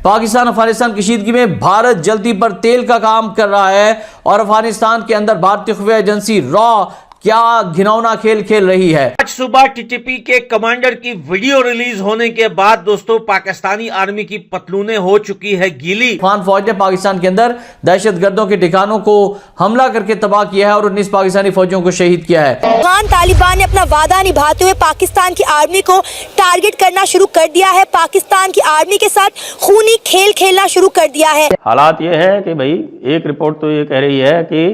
पाकिस्तान अफगानिस्तान कशीदगी में भारत जल्दी पर तेल का काम कर रहा है और अफगानिस्तान के अंदर भारतीय खुफिया एजेंसी रॉ क्या घिनौना खेल खेल रही है। आज सुबह टीटीपी के कमांडर की वीडियो रिलीज होने के बाद दोस्तों पाकिस्तानी आर्मी की पतलूनें हो चुकी है गीली। अफगान फौज ने पाकिस्तान के अंदर दहशतगर्दों के ठिकानों को हमला करके तबाह किया है और 19 पाकिस्तानी फौजियों को शहीद किया है। अफगान तालिबान ने अपना वादा निभाते हुए पाकिस्तान की आर्मी को टारगेट करना शुरू कर दिया है। पाकिस्तान की आर्मी के साथ खूनी खेल खेलना शुरू कर दिया है। हालात ये है कि भाई एक रिपोर्ट तो ये कह रही है कि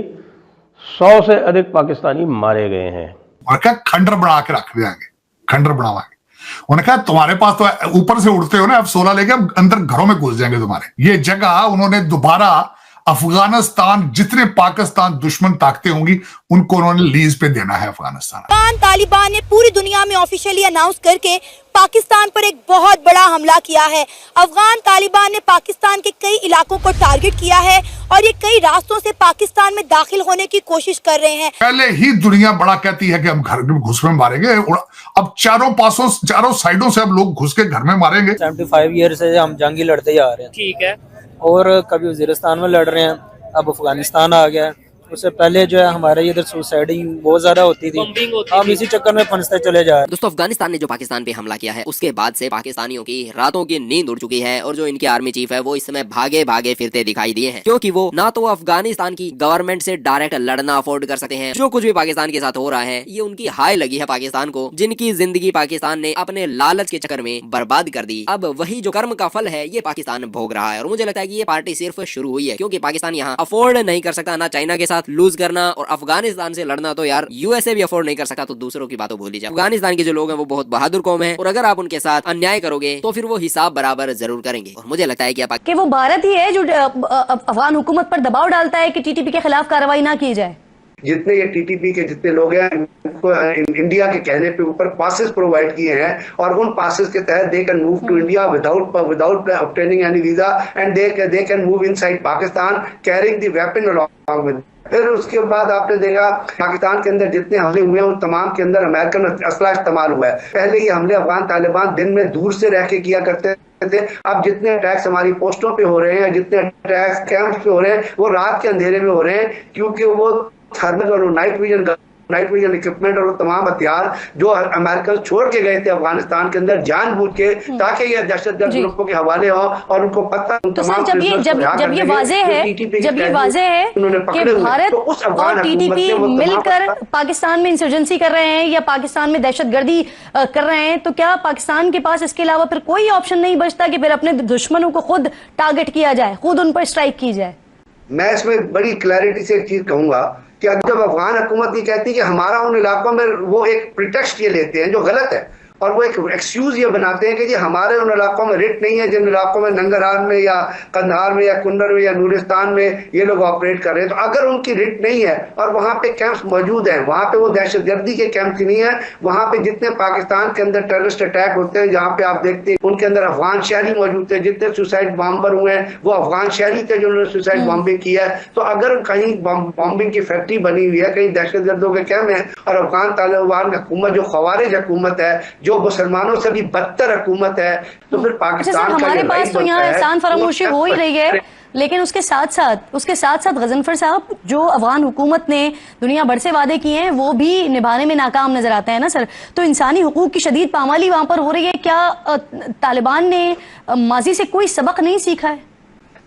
100 से अधिक पाकिस्तानी मारे गए हैं और क्या खंडर बना के रख देंगे, खंडर बनावाएंगे। उन्होंने कहा तुम्हारे पास तो ऊपर से उड़ते हो ना, अब 16 लेके अंदर घरों में घुस जाएंगे तुम्हारे। ये जगह उन्होंने दोबारा अफगानिस्तान, जितने पाकिस्तान दुश्मन ताकतें होंगी उनको उन्होंने लीज पे देना है अफगानिस्तान। अफगान तालिबान ने पूरी दुनिया में ऑफिशियली अनाउंस करके पाकिस्तान पर एक बहुत बड़ा हमला किया है। अफगान तालिबान ने पाकिस्तान के कई इलाकों को टारगेट किया है और ये कई रास्तों से पाकिस्तान में दाखिल होने की कोशिश कर रहे हैं। पहले ही दुनिया बड़ा कहती है कि हम घर में घुस में मारेंगे, अब चारों साइडों से अब लोग घुस के घर में मारेंगे। 75 ईयर से हम जंगी लड़ते जा रहे हैं, ठीक है, और कभी वजीरिस्तान में लड़ रहे हैं, अब अफगानिस्तान आ गया है। उससे पहले जो है हमारे इधर सुसाइडिंग बहुत ज्यादा होती थी, हम इसी चक्कर में फंसते चले जा रहे हैं। दोस्तों अफगानिस्तान ने जो पाकिस्तान पे हमला किया है उसके बाद से पाकिस्तानियों की रातों की नींद उड़ चुकी है और जो इनके आर्मी चीफ है वो इस समय भागे भागे फिरते दिखाई दिए हैं, क्योंकि वो ना तो अफगानिस्तान की गवर्नमेंट से डायरेक्ट लड़ना अफोर्ड कर सकते हैं। जो कुछ भी पाकिस्तान के साथ हो रहा है ये उनकी हाय लगी है पाकिस्तान को, जिनकी जिंदगी पाकिस्तान ने अपने लालच के चक्कर में बर्बाद कर दी। अब वही जो कर्म का फल है ये पाकिस्तान भोग रहा है और मुझे लगता है कि ये पार्टी सिर्फ शुरू हुई है, क्योंकि पाकिस्तान यहाँ अफोर्ड नहीं कर सकता ना चाइना के साथ लूज करना, और अफगानिस्तान से लड़ना तो यार यूएसए भी अफोर्ड नहीं कर सकता, तो दूसरों की बातों भूल लीजिए। अफगानिस्तान के जो लोग हैं वो बहुत बहादुर कौम है और अगर आप उनके साथ अन्याय करोगे तो फिर वो हिसाब बराबर जरूर करेंगे। और मुझे लगता है कि वो भारत ही है जो अफगान हुकूमत पर दबाव डालता है कि टीटीपी के खिलाफ कार्रवाई ना की जाए। जितने ये टीटीपी के जितने लोग हैं उनको इंडिया के कहने पे ऊपर पासेस प्रोवाइड किए हैं और उन पासेस के तहत they can move to India without obtaining any visa and they can move inside Pakistan carrying the weapon along with. फिर उसके बाद आपने देखा पाकिस्तान के अंदर जितने हमले हुए हैं उन तमाम के अंदर अमेरिकन असला इस्तेमाल हुआ है। पहले ये हमले अफगान तालिबान दिन में दूर से रह के किया करते थे, अब जितने अटैक्स हमारी पोस्टों पे हो रहे हैं, जितने अटैक्स कैंप्स पे हो रहे हैं वो रात के अंधेरे में हो रहे हैं, क्योंकि वो थर्मल और नाइट विजन इक्विपमेंट और तमाम हथियार जो अमेरिकन छोड़ के गए थे अफगानिस्तान के अंदर जानबूझ के, ताकि ये दहशतगर्द ग्रुपों के हवाले हो और उनको पता। तो सर जब ये वाज़ेह है कि भारत और टीटीपी मिलकर पाकिस्तान में इंसर्जेंसी कर रहे हैं या पाकिस्तान में दहशतगर्दी कर रहे हैं, तो क्या पाकिस्तान के पास इसके अलावा फिर कोई ऑप्शन नहीं बचता कि फिर अपने दुश्मनों को खुद टारगेट किया जाए, खुद उन पर स्ट्राइक की जाए? मैं इसमें बड़ी क्लैरिटी से एक चीज कहूंगा कि जब अफगान हुकूमत ये कहती है कि हमारा उन इलाकों में, वो एक प्रिटेक्स्ट ये लेते हैं जो गलत है और वो एक एक्सक्यूज ये बनाते हैं कि जी हमारे उन इलाकों में रिट नहीं है जिन इलाकों में नंगरहार में या कंधार में या कुन्नर में या नूरिस्तान में ये लोग ऑपरेट कर रहे हैं। तो अगर उनकी रिट नहीं है और वहाँ पे कैंप्स मौजूद हैं, वहाँ पे वो दहशतगर्दी के कैंप नहीं है, वहाँ पे जितने पाकिस्तान के अंदर टेररिस्ट अटैक होते हैं जहाँ पे आप देखते हैं उनके अंदर अफगान शहरी मौजूद थे, जितने सुसाइड बॉम्बर हुए हैं वो अफगान शहरी थे जो उन्होंने सुसाइड बॉम्बिंग किया है। तो अगर कहीं बॉम्बिंग की फैक्ट्री बनी हुई है, कहीं दहशतगर्दों के कैंप है और अफगान तालिबान हुकूमत जो ख्वारिज हुकूमत है, जो मुसलमानों से भी बदतर हुकूमत है, तो फिर पाकिस्तान का हमारे पास तो यहाँ एहसान फरामोशी हो ही रही है, लेकिन उसके साथ साथ गजनफर साहब जो अफगान हुकूमत ने दुनिया भर से वादे किए हैं वो भी निभाने में नाकाम नजर आता है ना सर। तो इंसानी हुकूक की शदीद पामाली वहां पर हो रही है। क्या तालिबान ने माजी से कोई सबक नहीं सीखा है?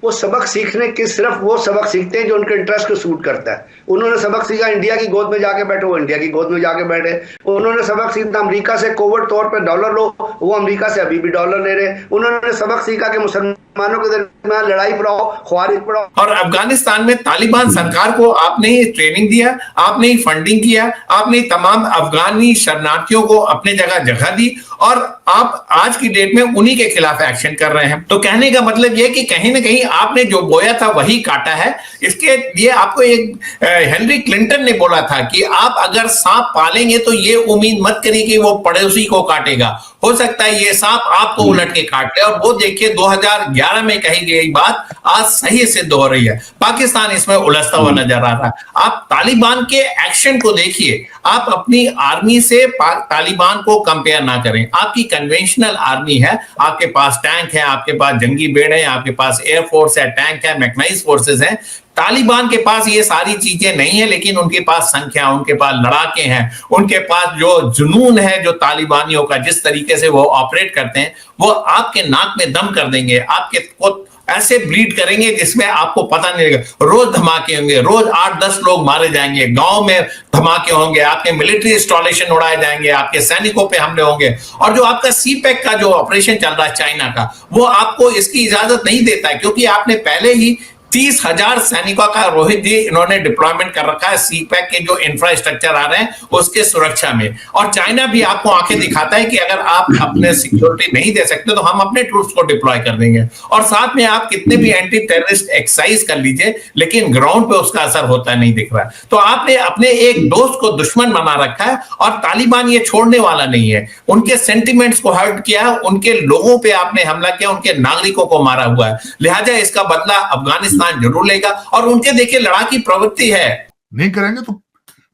वो सबक सीखने के सिर्फ वो सबक सीखते हैं जो उनके इंटरेस्ट को सूट करता है। उन्होंने सबक सीखा इंडिया की गोद में जाके बैठे, वो इंडिया की गोद में जाके बैठे। उन्होंने सबक सीखा अमेरिका से कोवर्ट तौर पर डॉलर लो, वो अमेरिका से अभी भी डॉलर ले रहे। उन्होंने सबक सीखा कि मुसलमानों के दरमियान लड़ाई बढ़ाओ, ख्वारिज बढ़ाओ। और अफगानिस्तान में तालिबान सरकार को आपने ट्रेनिंग दिया, आपने फंडिंग किया, आपने तमाम अफगानी शरणार्थियों को अपने जगह दी और आप आज की डेट में उन्हीं के खिलाफ एक्शन कर रहे हैं। तो कहने का मतलब यह कि कहीं ना कहीं आपने जो बोया था वही काटा है। इसके लिए आपको एक हेनरी क्लिंटन ने बोला था कि आप अगर सांप पालेंगे तो ये उम्मीद मत करिए कि वो पड़ोसी को काटेगा, हो सकता है ये सांप आपको उलट के काट ले। और वो देखिए 2011 2011 में कही गई बात आज सही सिद्ध हो रही है। पाकिस्तान इसमें उलझता हुआ नजर आ रहा है। आप तालिबान के एक्शन को देखिए, आप अपनी आर्मी से तालिबान को कंपेयर ना करें। आपकी कन्वेंशनल आर्मी है, आपके पास टैंक है, आपके पास जंगी बेड़ है, आपके पास एयरफोर्स है, टैंक है, मैकेनाइज्ड फोर्सेस हैं। तालिबान के पास ये सारी चीजें नहीं है, लेकिन उनके पास संख्या, उनके पास लड़ाके हैं, उनके पास जो जुनून है जो तालिबानियों का, जिस तरीके से वो ऑपरेट करते हैं, वो आपके नाक में दम कर देंगे, आपके को ऐसे ब्लीड करेंगे जिसमें आपको पता नहीं लगेगा। रोज धमाके होंगे, रोज 8-10 लोग मारे जाएंगे, गांव में धमाके होंगे, आपके मिलिट्री इंस्टॉलेशन उड़ाए जाएंगे, आपके सैनिकों पे हमले होंगे। और जो आपका सीपैक का जो ऑपरेशन चल रहा है चाइना का, वो आपको इसकी इजाजत नहीं देता है, क्योंकि आपने पहले ही 30,000 सैनिकों का, रोहित जी, इन्होंने डिप्लॉयमेंट कर रखा है सीपैक के जो इंफ्रास्ट्रक्चर आ रहे हैं उसके सुरक्षा में। और चाइना भी आपको आंखें दिखाता है कि अगर आप अपने सिक्योरिटी नहीं दे सकते तो हम अपने ट्रूप्स को डिप्लॉय कर देंगे। और साथ में आप कितने भी एंटी टेररिस्ट एक्सरसाइज कर लीजिए, लेकिन ग्राउंड पे उसका असर होता नहीं दिख रहा है। तो आपने अपने एक दोस्त को दुश्मन बना रखा है, और तालिबान ये छोड़ने वाला नहीं है। उनके सेंटिमेंट्स को हर्ट किया, उनके लोगों पे आपने हमला किया, उनके नागरिकों को मारा हुआ है। लिहाजा इसका बदला अफगानिस्तान जरूर लेगा। और उनके देखिए लड़ाकी प्रवृत्ति है, नहीं करेंगे तो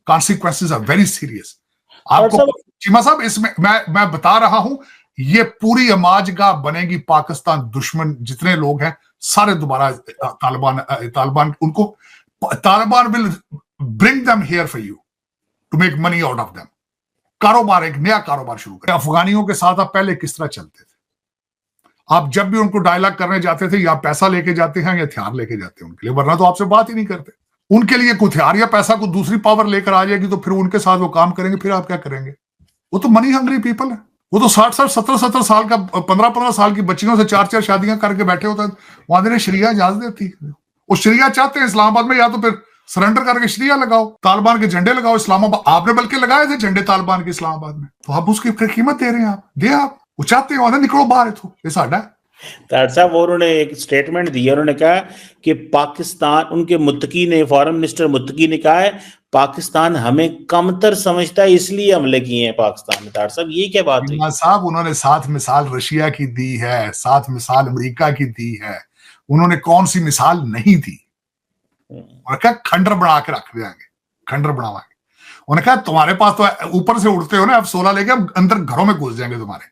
कॉन्सिक्वेंसेस आर वेरी सीरियस। आपको चीमा साहब, इसमें मैं बता रहा हूं, ये पूरी अमाजगाह बनेगी। पाकिस्तान दुश्मन जितने लोग हैं सारे दोबारा तालिबान उनको, Taliban will bring them here for you to make money out of them. कारोबार, एक नया कारोबार शुरू करें। अफगानियों के साथ आप पहले किस तरह चलते थे? आप जब भी उनको डायलॉग करने जाते थे, या पैसा लेके जाते हैं या हथियार लेके जाते हैं उनके लिए, वरना तो आपसे बात ही नहीं करते। उनके लिए कोई हथियार या पैसा को दूसरी पावर लेकर आ जाएगी तो फिर उनके साथ वो काम करेंगे, फिर आप क्या करेंगे? वो तो मनी हंग्री पीपल है। वो तो 60-60, 17-17 साल का, 15-15 साल की बच्चियों से 4-4 शादियां करके बैठे होते हैं। वहां देने शरिया इजाजत देती है। वो शरिया चाहते हैं इस्लामाबाद में, या तो फिर सरेंडर करके शरिया लगाओ, तालिबान के झंडे लगाओ इस्लामाबाद। आपने बल्कि लगाए थे झंडे तालिबान के इस्लामाबाद में, तो आप उसकी कीमत दे रहे हैं। आप वो चाहते हैं निकलो बाहर, तो ये साडा साहब। उन्होंने एक स्टेटमेंट दिया, उन्होंने कहा कि पाकिस्तान, उनके मुत्तकी ने, फॉरेन मिनिस्टर मुत्तकी ने कहा है पाकिस्तान हमें कमतर समझता है, इसलिए हमले किए हैं पाकिस्तान में। साहब ये क्या बात हुई? साहब, उन्होंने साथ मिसाल रशिया की दी है, साथ मिसाल अमेरिका की दी है। उन्होंने कौन सी मिसाल नहीं दी? और क्या खंडर बना के रख देंगे, खंडर बनावाएंगे। उन्होंने कहा तुम्हारे पास तो ऊपर से उड़ते हो ना, अब 16 लेके अंदर घरों में घुस जाएंगे, तुम्हारे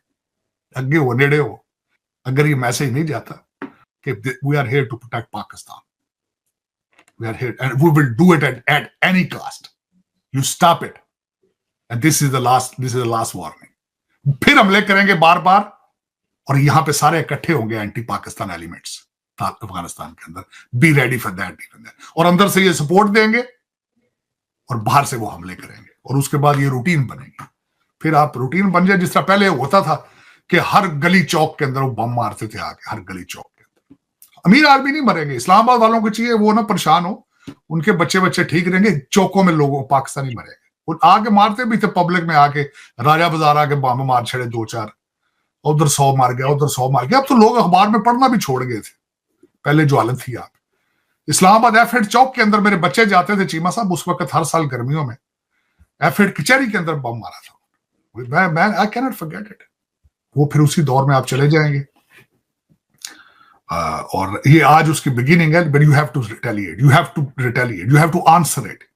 अगे हो, नेड़े हो। अगर ये मैसेज नहीं जाता कि we are here to protect Pakistan, we are here and we will do it at any cost, you stop it and this is the last warning. फिर हमले करेंगे बार बार, और यहां पे सारे इकट्ठे होंगे एंटी पाकिस्तान एलिमेंट्स अफगानिस्तान के अंदर। Be ready for that. और अंदर से ये सपोर्ट देंगे और बाहर से वो हमले करेंगे, और उसके बाद ये रूटीन बनेगी। फिर आप रूटीन बन जाए, जिस तरह पहले होता था कि हर गली चौक के अंदर वो बम मारते थे आके, हर गली चौक के अंदर। अमीर आदमी नहीं मरेंगे, इस्लामाबाद वालों को चाहिए वो ना परेशान हो, उनके बच्चे ठीक रहेंगे। चौकों में लोगों पाकिस्तानी मरेंगे। वो आके मारते भी थे पब्लिक में, आके राजा बाजार आके बम मार छड़े 2-4, उधर 100 मार गया, उधर 100 मार गया। अब तो लोग अखबार में पढ़ना भी छोड़ गए थे, पहले जो हालत थी। आप इस्लामाबाद F8 चौक के अंदर मेरे बच्चे जाते थे चीमा साहब, उस वक्त हर साल गर्मियों में F8 कचहरी के अंदर बम मारा था। मैं I can not forget it. वो फिर उसी दौर में आप चले जाएंगे, और ये आज उसकी बिगिनिंग है। But you have to retaliate, you have to answer it.